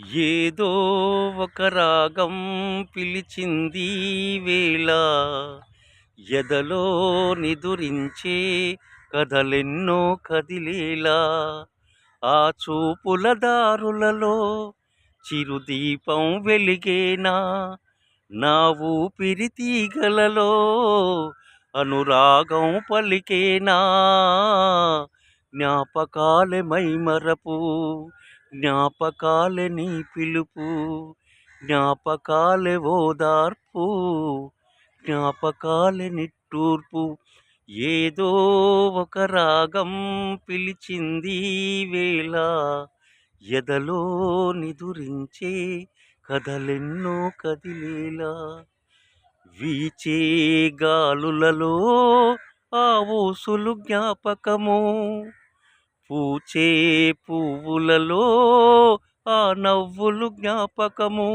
ఏదో ఒక రాగం పిలిచింది వేళ ఎదలో నిదురించే కథలెన్నో కదిలేలా ఆ చూపుల దారులలో చిరుదీపం వెలిగేనా నా ఊపిరి తీగలలో అనురాగం పలికేనా జ్ఞాపకాలే మైమరపు జ్ఞాపకాలే నీ పిలుపు జ్ఞాపకాలే ఓదార్పు జ్ఞాపకాలే నిట్టూర్పు ఏదో ఒక రాగం పిలిచింది వేళ ఎదలో నిదురించే కథలెన్నో కదిలేలా వీచే గాలులలో ఆ ఊసులు జ్ఞాపకము పూచే పువ్వులలో ఆ నవ్వులు జ్ఞాపకము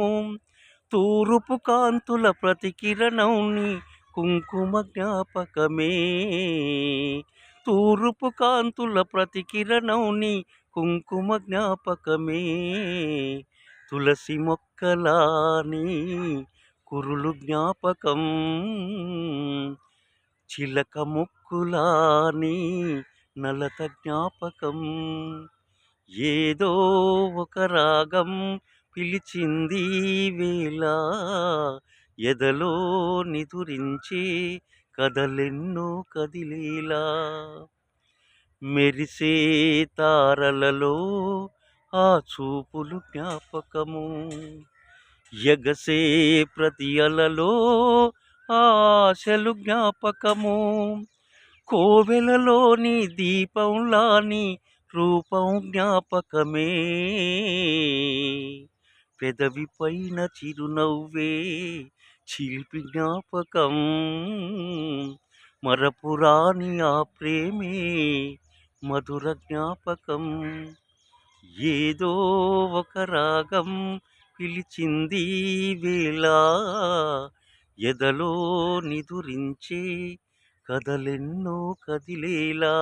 తూరుపు కాంతుల ప్రతికిరణం నీ కుంకుమ జ్ఞాపకమే తూరుపు కాంతుల ప్రతికిరణం నీ కుంకుమ జ్ఞాపకమే తులసి మొక్కలాని కురులు జ్ఞాపకం చిలక ముక్కులాని నలత జ్ఞాపకం ఏదో ఒక రాగం పిలిచింది వేళ ఎదలో నిదురించే కథలెన్నో కదిలేలా మెరిసే తారలలో ఆ చూపులు జ్ఞాపకము ఎగసే ప్రతి అలలో ఆశలు జ్ఞాపకము కోవెలలోని దీపంలాని రూపం జ్ఞాపకమే పెదవి పైన చిరునవ్వే చిలిపి జ్ఞాపకం మరపురాని ఆ ప్రేమే మధుర జ్ఞాపకం ఏదో ఒక రాగం పిలిచింది వేళ ఎదలో నిదురించే కథలెన్నో కదిలేలా